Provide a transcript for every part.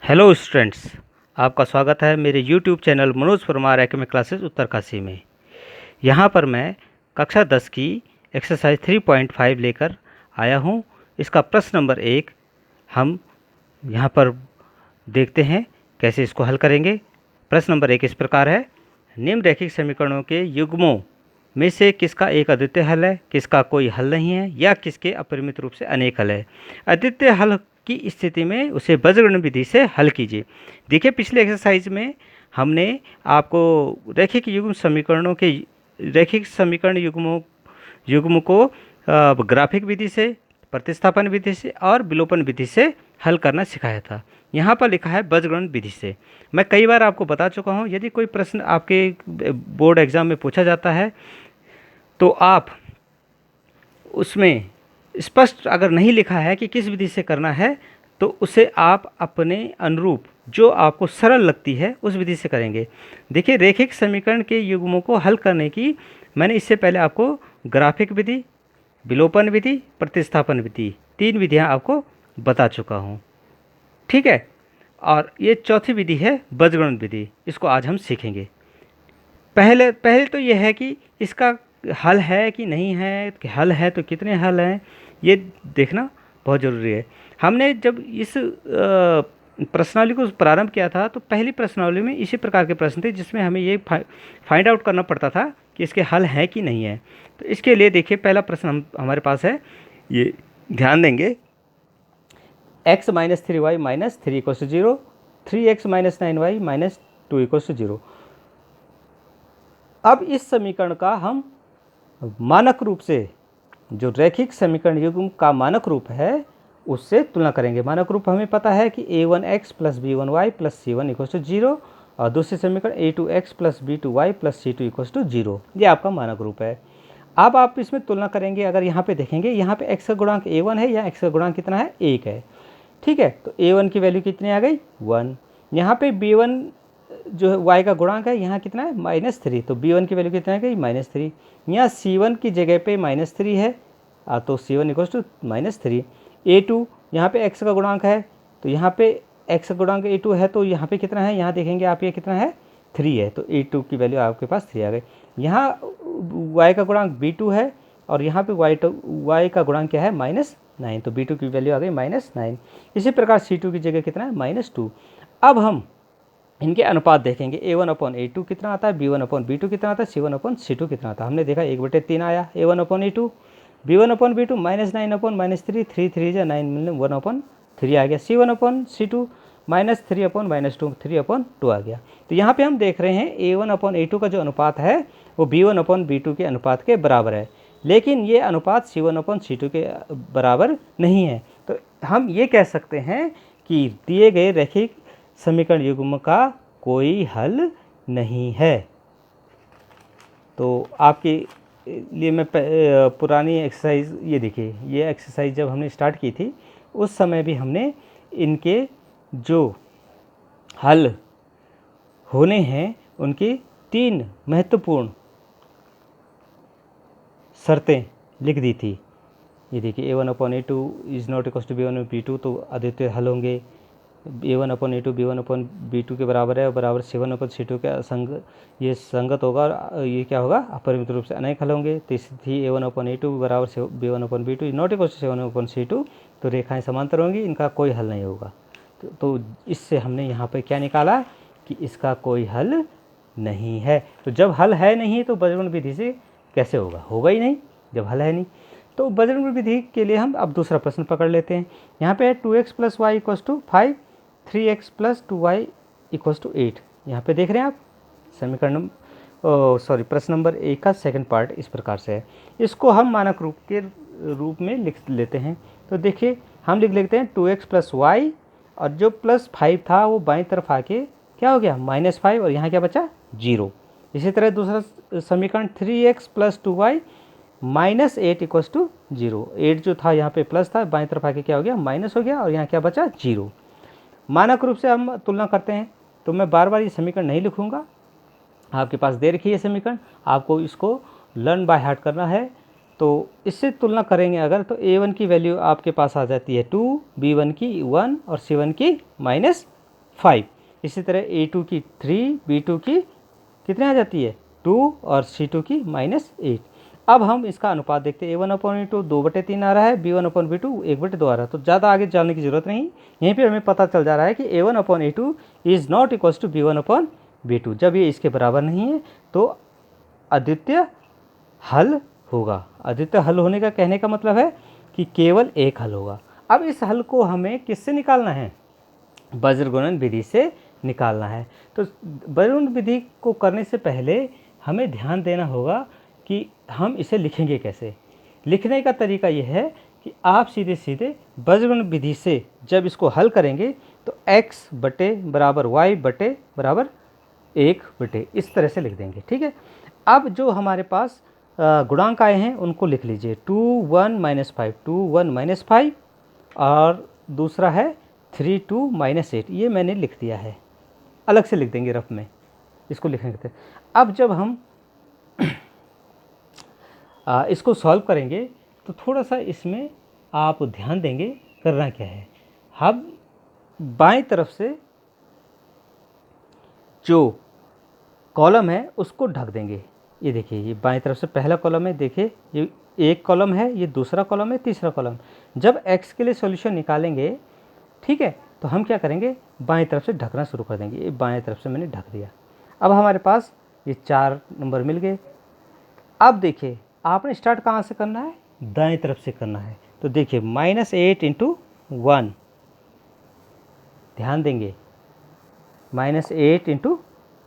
Hello students, आपका स्वागत है मेरे YouTube channel Manoj Parmar academic classes Uttarkashi में। यहाँ पर मैं कक्षा 10 की एक्सरसाइज 3.5 लेकर आया हूँ। इसका प्रश्न नंबर 1 हम यहाँ पर देखते हैं कैसे इसको हल करेंगे। प्रश्न नंबर 1 इस प्रकार है, निम्न रैखिक समीकरणों के युग्मों में से किसका एक अद्वितीय हल है, किसका कोई हल नहीं है, या किसके अपरिमित रूप से अनेक हल है। अद्वितीय हल की स्थिति में उसे बीजगणित विधि से हल कीजिए। देखिए, पिछले एक्सरसाइज में हमने आपको रैखिक युग्म समीकरणों के रैखिक समीकरण युग्म को ग्राफिक विधि से, प्रतिस्थापन विधि से और विलोपन विधि से हल करना सिखाया था। यहाँ पर लिखा है बीजगणित विधि से। मैं कई बार आपको बता चुका हूँ, यदि कोई प्रश्न आपके बोर्ड एग्जाम में पूछा जाता है तो आप उसमें स्पष्ट अगर नहीं लिखा है कि किस विधि से करना है तो उसे आप अपने अनुरूप जो आपको सरल लगती है उस विधि से करेंगे। देखिए, रैखिक समीकरण के युग्मों को हल करने की मैंने इससे पहले आपको ग्राफिक विधि, विलोपन विधि, प्रतिस्थापन विधि 3 विधियां आपको बता चुका हूं। ठीक है, और ये चौथी विधि है बीजगणित विधि। इसको आज हम सीखेंगे। पहले तो यह है कि इसका हल है कि नहीं है, कि हल है तो कितने हल हैं, ये देखना बहुत ज़रूरी है। हमने जब इस प्रश्नावली को प्रारंभ किया था तो पहली प्रश्नावली में इसी प्रकार के प्रश्न थे जिसमें हमें ये फाइंड आउट करना पड़ता था कि इसके हल हैं कि नहीं है। तो इसके लिए देखिए, पहला प्रश्न हमारे पास है, ये ध्यान देंगे। x minus 3y minus 3 equal to 0, 3x minus 9y minus 2 equal to 0। अब इस समीकरण का हम मानक रूप से, जो रैखिक समीकरण युग्म का मानक रूप है, उससे तुलना करेंगे। मानक रूप हमें पता है कि a1x plus b1y plus c1 equal to 0 और दूसरे समीकरण a2x plus b2y plus c2 equal to 0। ये आपका मानक रूप है। अब आप इसमें तुलना करेंगे। अगर यहाँ पे देखेंगे, यहाँ पे x का गुणांक a1 है या x का गुणांक कितना है, 1 है। ठीक है, तो a1 की वैल्यू कितनी आ गई, 1। यहाँ पे b1 जो है y का गुणांक है, यहाँ कितना है, -3, तो b1 की वैल्यू कितना आ गई, -3। यहाँ c1 की जगह पे -3 है, तो c1 इक्वल टू -3। a2 यहाँ पे x का गुणांक है, तो यहाँ पे x का गुणांक a2 है, तो यहाँ पे कितना है, यहाँ देखेंगे आप, ये कितना है, 3 है, तो a2 की वैल्यू आपके पास 3 आ गई। यहाँ y का गुणांक b2 है और यहाँ पे y का गुणांक क्या है, -9, तो b2 की वैल्यू आ गई -9। इसी प्रकार c2 की जगह कितना है, -2। अब हम इनके अनुपात देखेंगे। a1/a2 कितना आता है, b1/b2 कितना आता है, c1/c2 कितना आता है। हमने देखा 1/3 आया a1/a2, b1/b2 -9/-3, 3 3 जा 9, 1/3 आ गया। c1/c2 -3/-2, 3/2 आ गया। तो यहाँ पे हम देख रहे हैं a1/a2 का जो अनुपात है वो b1/b2 के अनुपात के बराबर है, लेकिन ये अनुपात c1/c2 के बराबर नहीं है। तो हम ये कह सकते हैं कि दिए गए रैखिक समीकरण युग्म का कोई हल नहीं है। तो आपके लिए मैं पुरानी एक्सरसाइज, ये देखिए, ये एक्सरसाइज जब हमने स्टार्ट की थी उस समय भी हमने इनके जो हल होने हैं उनकी 3 महत्वपूर्ण शर्तें लिख दी थी। ये देखिए, a1/a2 is not equal to b1/b2, तो अद्वितीय हल होंगे। a1/a2 b1/b2 के बराबर है और बराबर c1/c2 के ये संगत होगा, और ये क्या होगा, अपरिमित रूप से अनेक हल होंगे। तीसरी a1/a2 बराबर b1/b2 is not equal to c1/c2, तो रेखाएं समांतर होंगी, इनका कोई हल नहीं होगा। तो इससे हमने यहाँ पर क्या निकाला कि इसका कोई हल नहीं है। तो जब हल है नहीं तो बीजगणित विधि से कैसे होगा, होगा ही नहीं जब हल है नहीं। तो बीजगणित विधि के लिए हम अब दूसरा प्रश्न पकड़ लेते हैं। यहाँ पे 2x plus y equals to 5, 3x plus 2y equals to 8। यहाँ पे देख रहे हैं आप समीकरण प्रश्न नंबर 1 का सेकंड पार्ट इस प्रकार से है। इसको हम मानक रूप के रूप में लिख लेते हैं। तो देखिए, हम लिख लेते हैं 2x प्लस वाई, और जो +5 था वो बाईं तरफ आके क्या हो गया, -5, और यहाँ क्या बचा, 0। इसी तरह दूसरा समीकरण 3x plus 2y minus 8 equals to 0। 8 जो था यहाँ पे प्लस था, बाईं तरफ आके क्या हो गया, माइनस हो गया, और यहाँ क्या बचा, 0। मानक रूप से हम तुलना करते हैं, तो मैं बार बार ये समीकरण नहीं लिखूंगा, आपके पास दे रखी है समीकरण, आपको इसको लर्न बाय हार्ट करना है। तो इससे तुलना करेंगे अगर, तो a1 की वैल्यू आपके पास आ जाती है 2, b1 की 1 और c1 की 5। इसी तरह A2 की 3, B2 की कितने आ जाती है 2 और C2 की -8। अब हम इसका अनुपात देखते हैं। A1/A2 2/3 आ रहा है, B1/B2 1/2 आ रहा है। तो ज़्यादा आगे जाने की ज़रूरत नहीं, यहीं पे हमें पता चल जा रहा है कि A1/A2 is not equals to B1/B2। जब ये इसके बराबर नहीं है तो अद्वितीय हल होगा। अद्वितीय हल होने का कहने का मतलब है कि केवल एक हल होगा। अब इस हल को हमें किससे निकालना है? वज्रगुणन विधि से निकालना है। तो वज्रगुणन विधि को करने से पहले हमें ध्यान देना होगा कि हम इसे लिखेंगे कैसे। लिखने का तरीका यह है कि आप सीधे सीधे वज्रगुणन विधि से जब इसको हल करेंगे तो x बटे बराबर y बटे बराबर 1/, इस तरह से लिख देंगे। ठीक है। अब जो हमारे पास गुणांक आए हैं उनको लिख लीजिए। 2 1 -5, 2 1 -5 और दूसरा है 3 2 -8। ये मैंने लिख दिया है, अलग से लिख देंगे रफ में, इसको लिखेंगे। अब जब हम इसको सॉल्व करेंगे तो थोड़ा सा इसमें आप ध्यान देंगे करना क्या है। हम बाएं तरफ से जो कॉलम है उसको ढक देंगे। ये देखिए, ये बाएं तरफ से पहला कॉलम है, देखिए ये एक कॉलम है, ये दूसरा कॉलम है, तीसरा कॉलम। जब x के लिए सॉल्यूशन निकालेंगे, ठीक है, तो हम क्या करेंगे, बाएं तरफ से ढकना शुरू कर देंगे। ये बाएं तरफ से मैंने ढक दिया। अब हमारे पास ये 4 नंबर मिल गए। अब देखिए आपने स्टार्ट कहाँ से करना है, दाएं तरफ से करना है। तो देखिए -8 × 1, ध्यान देंगे, -8 ×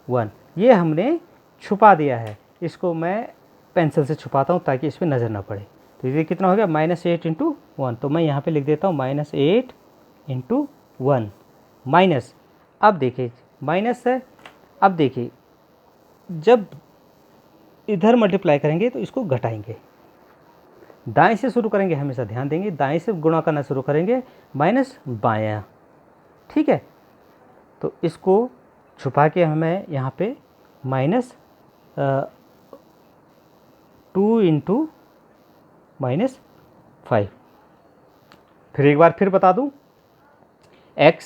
1 ये हमने छुपा दिया है। इसको मैं पेंसिल से छुपाता हूँ ताकि इस पर नज़र ना पड़े। तो ये कितना हो गया, -8 × 1। तो मैं यहाँ पे लिख देता हूँ -8 × 1 माइनस। अब देखिए माइनस है। अब देखिए जब इधर मल्टीप्लाई करेंगे तो इसको घटाएंगे, दाएं से शुरू करेंगे, हमेशा ध्यान देंगे दाएं से गुणा करना शुरू करेंगे, माइनस बायां। ठीक है, तो इसको छुपा के हमें यहाँ पे -2 × -5। फिर एक बार फिर बता दूँ, x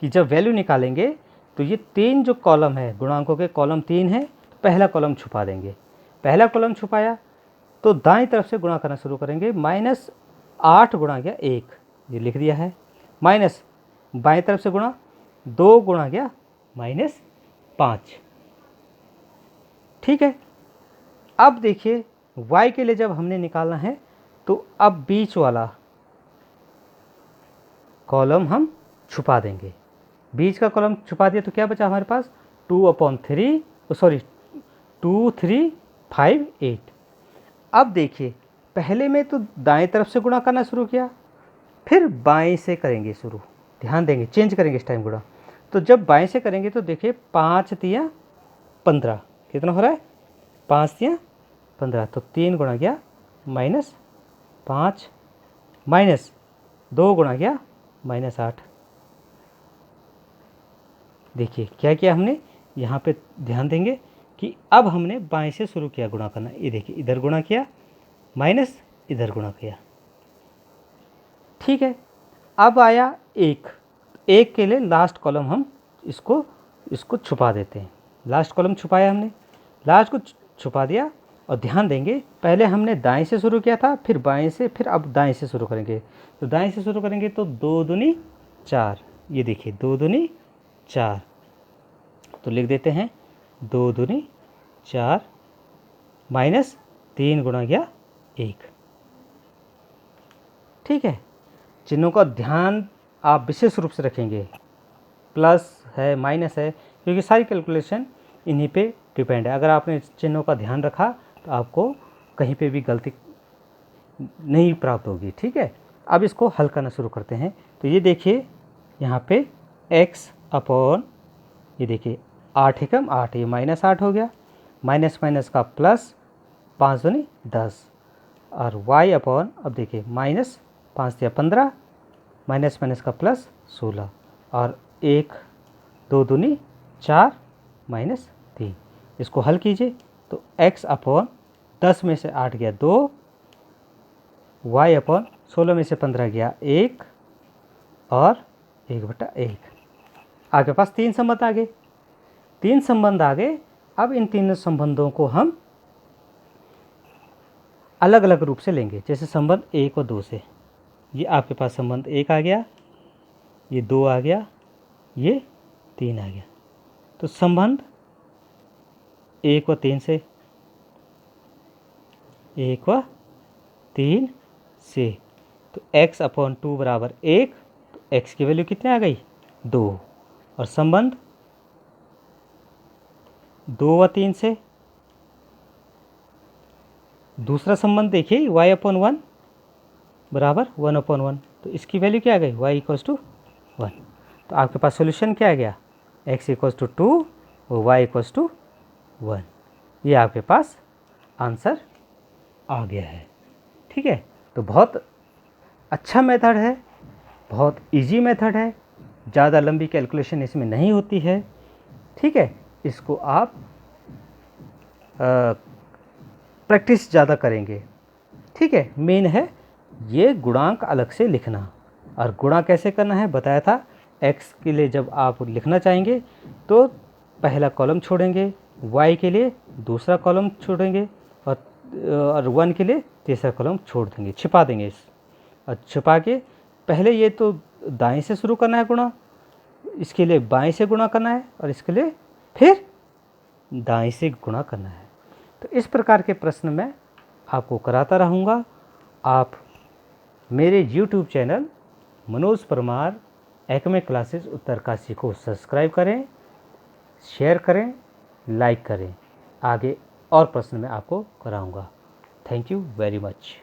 की जब वैल्यू निकालेंगे तो ये 3 जो कॉलम है, गुणांकों के कॉलम 3 है, तो पहला कॉलम छुपा देंगे। पहला कॉलम छुपाया तो दाएं तरफ से गुणा करना शुरू करेंगे। -8 गुणा गया 1, ये लिख दिया है। माइनस बाएं तरफ से गुणा 2 गुणा गया -5। ठीक है। अब देखिए y के लिए जब हमने निकालना है तो अब बीच वाला कॉलम हम छुपा देंगे। बीच का कॉलम छुपा दिया तो क्या बचा हमारे पास, 2/3, 2 3 5 8। अब देखिए पहले में तो दाएं तरफ से गुणा करना शुरू किया, फिर बाएं से करेंगे शुरू। ध्यान देंगे, चेंज करेंगे इस टाइम गुणा। तो जब बाएं से करेंगे तो देखिए 5 3 15, कितना हो रहा है, 5 3 15। तो 3 गुणा गया -5, माइनस 2 गुणा गया -8। देखिए क्या किया हमने, यहाँ पे ध्यान देंगे कि अब हमने बाएं से शुरू किया गुणा करना। ये देखिए इधर गुणा किया, माइनस इधर गुणा किया। ठीक है। अब आया 1 के लिए लास्ट कॉलम हम इसको छुपा देते हैं। लास्ट कॉलम छुपाया हमने, लास्ट को छुपा दिया। और ध्यान देंगे पहले हमने दाएं से शुरू किया था, फिर बाएं से, फिर अब दाएं से शुरू करेंगे। तो दाएं से शुरू करेंगे तो 2 दूनी 4, ये देखिए 2 दूनी 4। तो लिख देते हैं 2 दूनी 4 माइनस 3 गुणा गया 1। ठीक है। चिन्हों का ध्यान आप विशेष रूप से रखेंगे, प्लस है माइनस है, क्योंकि सारी कैलकुलेशन इन्हीं पे डिपेंड है। अगर आपने चिन्हों का ध्यान रखा तो आपको कहीं पे भी गलती नहीं प्राप्त होगी। ठीक है। अब इसको हल करना शुरू करते हैं। तो ये देखिए यहाँ पे x अपॉन, ये देखिए 8 एकम 8, ये -8 हो गया, माइनस माइनस का प्लस, 5 दूनी 10, और y अपॉन, अब देखिए -5 या 15, माइनस माइनस का प्लस 16, और 1 2 दूनी 4 -3। इसको हल कीजिए तो x अपॉन 10 में से 8 गया 2, y अपॉन 16 में से 15 गया 1, और 1/1। आपके पास 3 संबंध आ गए। 3 संबंध आ गए। अब इन तीनों संबंधों को हम अलग अलग रूप से लेंगे। जैसे संबंध 1 और 2 से, ये आपके पास संबंध 1 आ गया, ये 2 आ गया, ये 3 आ गया। तो संबंध 1 व 3 से, 1 व 3 से, तो x/2 बराबर 1, तो x की वैल्यू कितनी आ गई? 2। और संबंध 2 व 3 से, दूसरा संबंध देखिए y/1 बराबर 1/1, तो इसकी वैल्यू क्या आ गई? y = 1। तो आपके पास सोल्यूशन क्या आ गया? x = 2 और y = 1। ये आपके पास आंसर आ गया है। ठीक है, तो बहुत अच्छा मेथड है, बहुत इजी मेथड है, ज़्यादा लंबी कैलकुलेशन इसमें नहीं होती है। ठीक है, इसको आप प्रैक्टिस ज़्यादा करेंगे। ठीक है, मेन है ये गुणांक अलग से लिखना। और गुणा कैसे करना है बताया था। x के लिए जब आप लिखना चाहेंगे तो पहला कॉलम छोड़ेंगे, y के लिए दूसरा कॉलम छोड़ेंगे, और 1 के लिए तीसरा कॉलम छोड़ देंगे, छिपा देंगे इस। और छिपा के पहले ये तो दाएं से शुरू करना है गुणा, इसके लिए बाएं से गुणा करना है, और इसके लिए फिर दाएं से गुणा करना है। तो इस प्रकार के प्रश्न मैं आपको कराता रहूँगा। आप मेरे YouTube चैनल मनोज परमार एकमे क्लासेस उत्तरकाशी को सब्सक्राइब करें, शेयर करें, लाइक करें। आगे और प्रश्न मैं आपको कराऊँगा। Thank you very much.